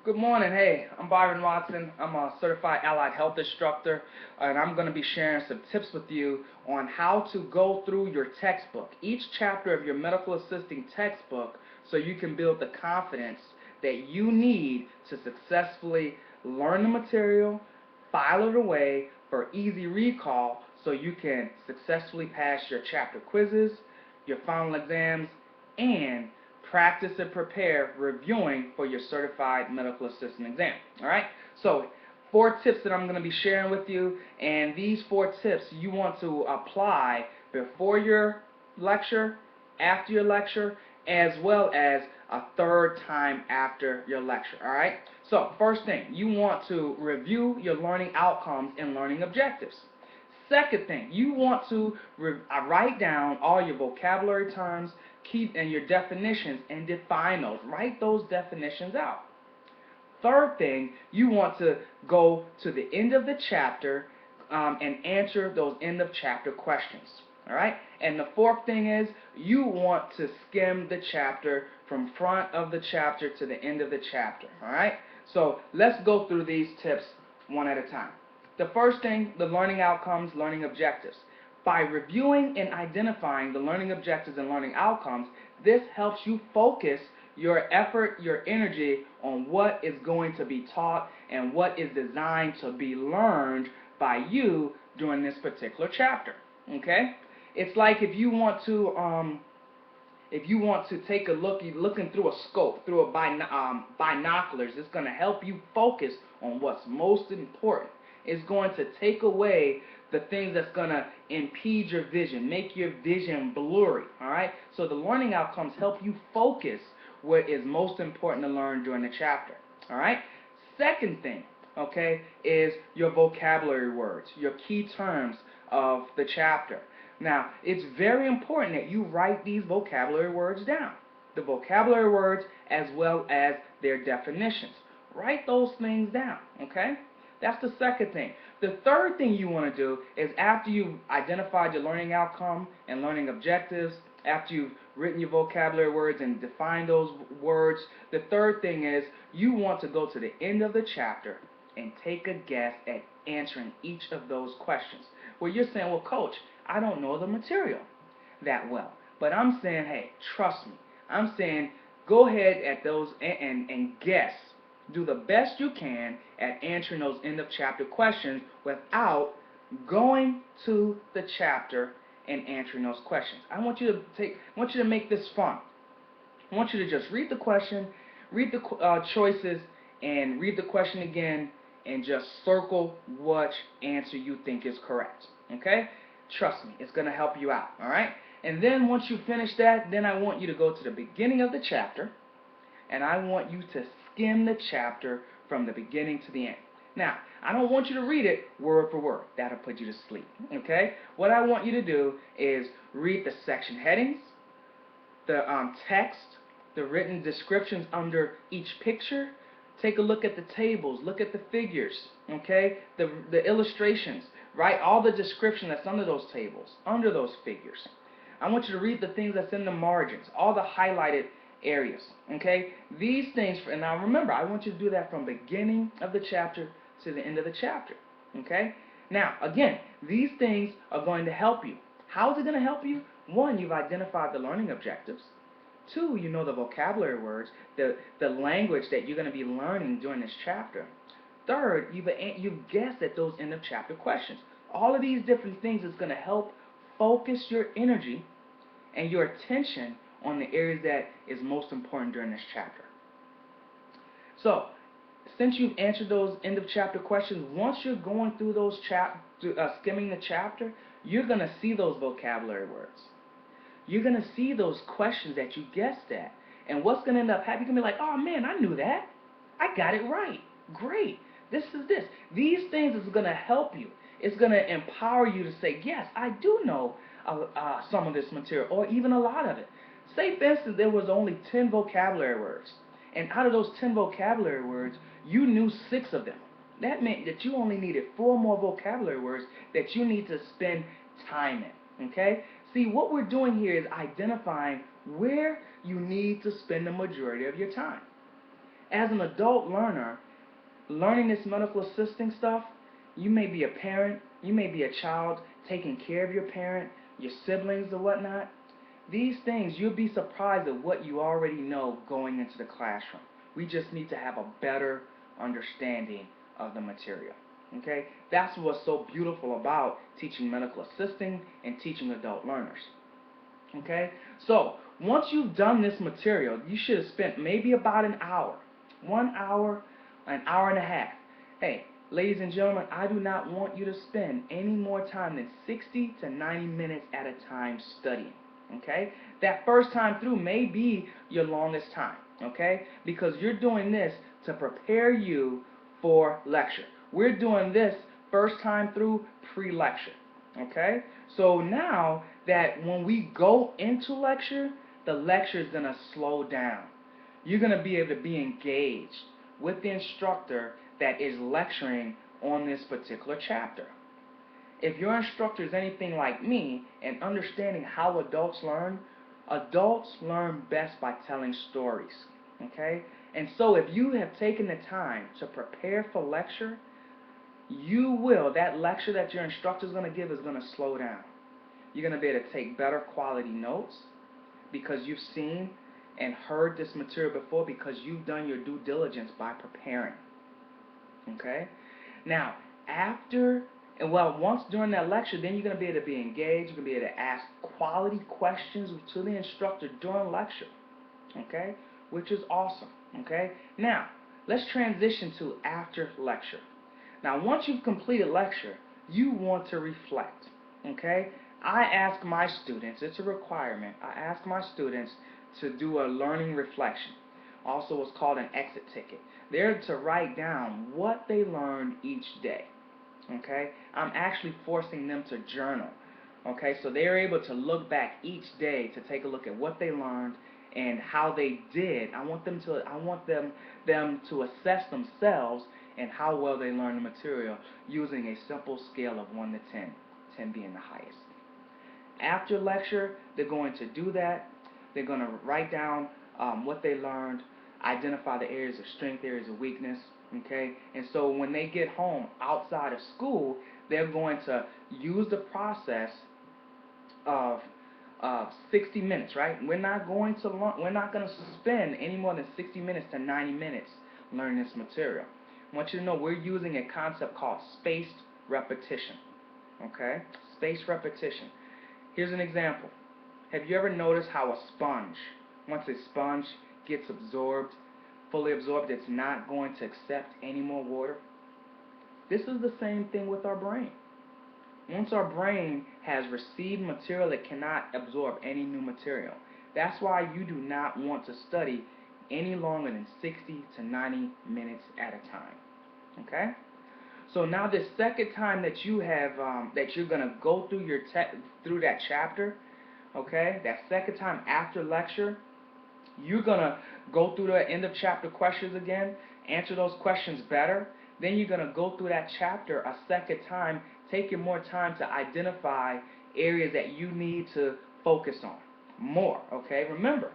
Good morning. Hey, I'm Byron Watson. I'm a certified allied health instructor, and I'm going to be sharing some tips with you on how to go through your textbook, each chapter of your medical assisting textbook, so you can build the confidence that you need to successfully learn the material, file it away for easy recall, so you can successfully pass your chapter quizzes, your final exams, and practice and prepare reviewing for your certified medical assistant exam. Alright? So, 4 tips that I'm going to be sharing with you, and these 4 tips you want to apply before your lecture, after your lecture, as well as a third time after your lecture. Alright? So, first thing, you want to review your learning outcomes and learning objectives. Second thing, you want to write down all your vocabulary terms, and your definitions, and define those. Write those definitions out. Third thing, you want to go to the end of the chapter and answer those end of chapter questions. Alright? And the fourth thing is, you want to skim the chapter from front of the chapter to the end of the chapter. Alright? So let's go through these tips one at a time. The first thing, the learning outcomes, learning objectives. By reviewing and identifying the learning objectives and learning outcomes, this helps you focus your effort, your energy on what is going to be taught and what is designed to be learned by you during this particular chapter. Okay? It's like if you want to take a look, you're looking through a scope, through a binoculars, it's going to help you focus on what's most important. It's going to take away the things that's going to impede your vision, make your vision blurry. Alright? So the learning outcomes help you focus what is most important to learn during the chapter. Alright? Second thing, okay, is your vocabulary words, your key terms of the chapter. Now, it's very important that you write these vocabulary words down. The vocabulary words as well as their definitions. Write those things down, okay? That's the second thing. The third thing you want to do is, after you've identified your learning outcome and learning objectives, after you've written your vocabulary words and defined those words, the third thing is you want to go to the end of the chapter and take a guess at answering each of those questions. Well, you're saying, well, Coach, I don't know the material that well. But I'm saying, hey, trust me. I'm saying go ahead at those and guess. Do the best you can at answering those end of chapter questions without going to the chapter and answering those questions. I want you to make this fun. I want you to just read the question, read the choices, and read the question again, and just circle which answer you think is correct. Okay? Trust me, it's going to help you out. All right? And then once you finish that, then I want you to go to the beginning of the chapter, and I want you to skim the chapter from the beginning to the end. Now, I don't want you to read it word for word. That'll put you to sleep. Okay? What I want you to do is read the section headings, the text, the written descriptions under each picture. Take a look at the tables, look at the figures, okay? The illustrations, write all the description that's under those tables, under those figures. I want you to read the things that's in the margins, all the highlighted areas, okay? These things, and now remember, I want you to do that from beginning of the chapter to the end of the chapter, okay? Now, again, these things are going to help you. How is it going to help you? One, you've identified the learning objectives. Two, you know the vocabulary words, the language that you're going to be learning during this chapter. Third, you've guessed at those end of chapter questions. All of these different things is going to help focus your energy and your attention on the areas that is most important during this chapter. So, since you've answered those end of chapter questions, once you're going through those skimming the chapter, you're going to see those vocabulary words. You're going to see those questions that you guessed at. And what's going to end up happening? You're going to be like, oh man, I knew that. I got it right. Great. This is this. These things is going to help you. It's going to empower you to say, yes, I do know some of this material, or even a lot of it. Say, for instance, there was only 10 vocabulary words. And out of those 10 vocabulary words, you knew 6 of them. That meant that you only needed 4 more vocabulary words that you need to spend time in. Okay? See, what we're doing here is identifying where you need to spend the majority of your time. As an adult learner, learning this medical assisting stuff, you may be a parent, you may be a child taking care of your parent, your siblings or whatnot. These things, you'll be surprised at what you already know going into the classroom. We just need to have a better understanding of the material. Okay? That's what's so beautiful about teaching medical assisting and teaching adult learners. Okay? So, once you've done this material, you should have spent maybe about an hour. 1 hour, an hour and a half. Hey, ladies and gentlemen, I do not want you to spend any more time than 60 to 90 minutes at a time studying. Okay? That first time through may be your longest time. Okay? Because you're doing this to prepare you for lecture. We're doing this first time through pre-lecture. Okay? So now that when we go into lecture, the lecture is going to slow down. You're going to be able to be engaged with the instructor that is lecturing on this particular chapter. If your instructor is anything like me and understanding how adults learn best by telling stories. Okay? And so if you have taken the time to prepare for lecture, that lecture that your instructor is going to give is going to slow down. You're going to be able to take better quality notes because you've seen and heard this material before, because you've done your due diligence by preparing. Okay? Now, once during that lecture, then you're going to be able to be engaged. You're going to be able to ask quality questions to the instructor during lecture. Okay? Which is awesome. Okay? Now, let's transition to after lecture. Now, once you've completed lecture, you want to reflect. Okay? I ask my students, it's a requirement, I ask my students to do a learning reflection. Also, what's called an exit ticket. They're to write down what they learned each day. Okay? I'm actually forcing them to journal. Okay? So they're able to look back each day to take a look at what they learned and how they did. I want them to assess themselves and how well they learned the material using a simple scale of 1 to 10, 10 being the highest. After lecture, they're going to do that. They're going to write down what they learned, identify the areas of strength, areas of weakness, okay? And so when they get home outside of school, they're going to use the process of 60 minutes, right? We're not going to spend any more than 60 minutes to 90 minutes learning this material. I want you to know we're using a concept called spaced repetition, okay? Spaced repetition. Here's an example. Have you ever noticed how a sponge, once a sponge gets fully absorbed, it's not going to accept any more water? This is the same thing with our brain. Once our brain has received material, it cannot absorb any new material. That's why you do not want to study any longer than 60 to 90 minutes at a time. Okay? So now the second time that you have that you're gonna go through through that chapter, okay? That second time after lecture, you're gonna go through the end of chapter questions again, answer those questions better. Then you're gonna go through that chapter a second time, taking more time to identify areas that you need to focus on more. Okay? Remember,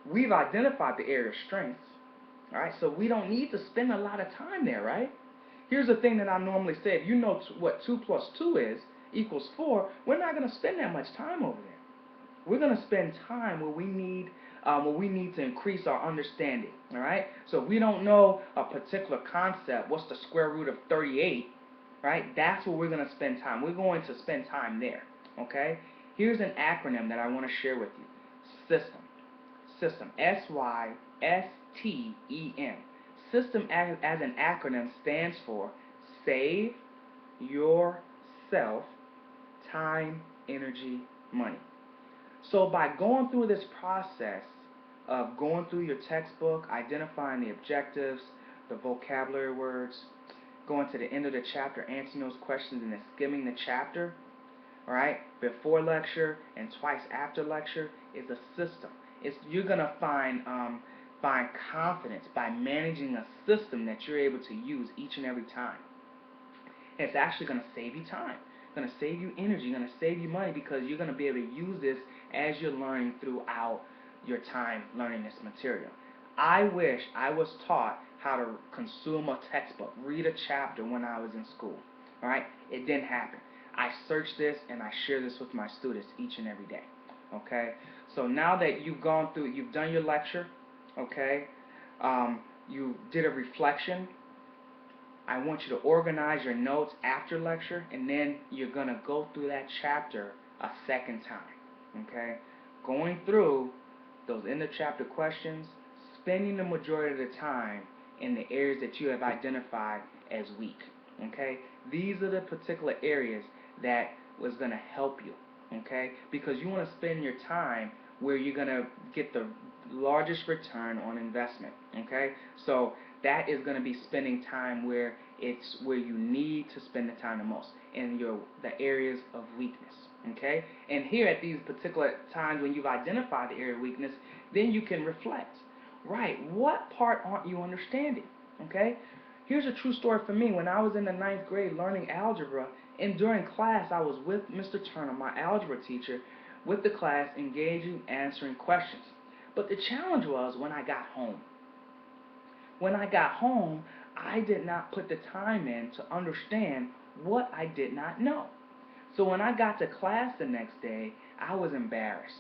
we've identified the area of strengths. All right, so we don't need to spend a lot of time there, right? Here's the thing that I normally say: if you know what 2 plus 2 is equals 4, we're not going to spend that much time over there. We're going to spend time where we need to increase our understanding. All right. So if we don't know a particular concept, what's the square root of 38? Right. That's where we're going to spend time. We're going to spend time there. Okay. Here's an acronym that I want to share with you: SYSTEM. System. SYSTEM. System as an acronym stands for Save Yourself Time, Energy, Money. So by going through this process of going through your textbook, identifying the objectives, the vocabulary words, going to the end of the chapter, answering those questions, and then skimming the chapter, all right, before lecture and twice after lecture, is a system. You're going to find confidence by managing a system that you're able to use each and every time. And it's actually going to save you time. It's going to save you energy. It's going to save you money, because you're going to be able to use this as you're learning throughout your time learning this material. I wish I was taught how to consume a textbook, read a chapter when I was in school. All right? It didn't happen. I search this and I share this with my students each and every day. Okay? So now that you've gone through, you've done your lecture, okay? You did a reflection. I want you to organize your notes after lecture, and then you're going to go through that chapter a second time. Okay? Going through those end of chapter questions, spending the majority of the time in the areas that you have identified as weak. Okay? These are the particular areas that was going to help you. Okay? Because you want to spend your time where you're going to get the largest return on investment. Okay? So that is going to be spending time where it's where you need to spend the time the most, in the areas of weakness. Okay? And here at these particular times when you've identified the area of weakness, then you can reflect. Right, what part aren't you understanding? Okay? Here's a true story for me. When I was in the 9th grade learning algebra, and during class I was with Mr. Turner, my algebra teacher, with the class engaging, answering questions. But the challenge was when I got home. When I got home, I did not put the time in to understand what I did not know. So when I got to class the next day, I was embarrassed.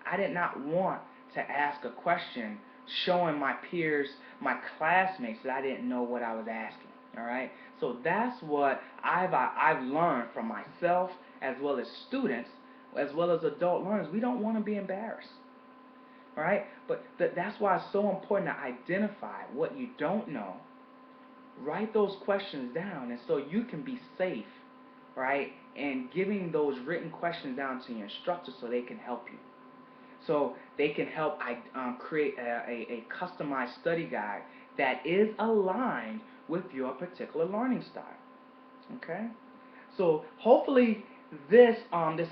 I did not want to ask a question showing my peers, my classmates, that I didn't know what I was asking. All right? So that's what I've learned from myself, as well as students, as well as adult learners. We don't want to be embarrassed. All right? But that's why it's so important to identify what you don't know, write those questions down, and so you can be safe, right, and giving those written questions down to your instructor so they can help you. So they can help create a customized study guide that is aligned with your particular learning style. Okay? So hopefully this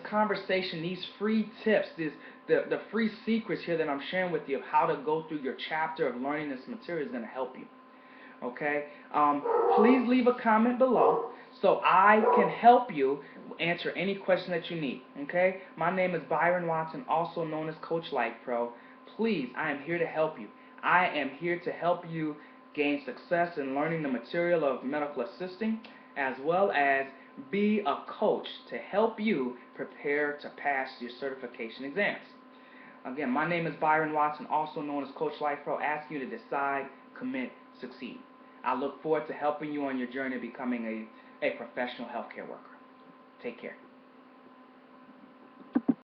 conversation, these free tips, the free secrets here that I'm sharing with you of how to go through your chapter of learning this material is going to help you. Okay? Please leave a comment below so I can help you answer any question that you need. Okay? My name is Byron Watson, also known as Coach Life Pro. Please, I am here to help you. I am here to help you gain success in learning the material of medical assisting, as well as be a coach to help you prepare to pass your certification exams. Again, my name is Byron Watson, also known as Coach Life Pro, asking you to decide, commit, succeed. I look forward to helping you on your journey to becoming a professional healthcare worker. Take care.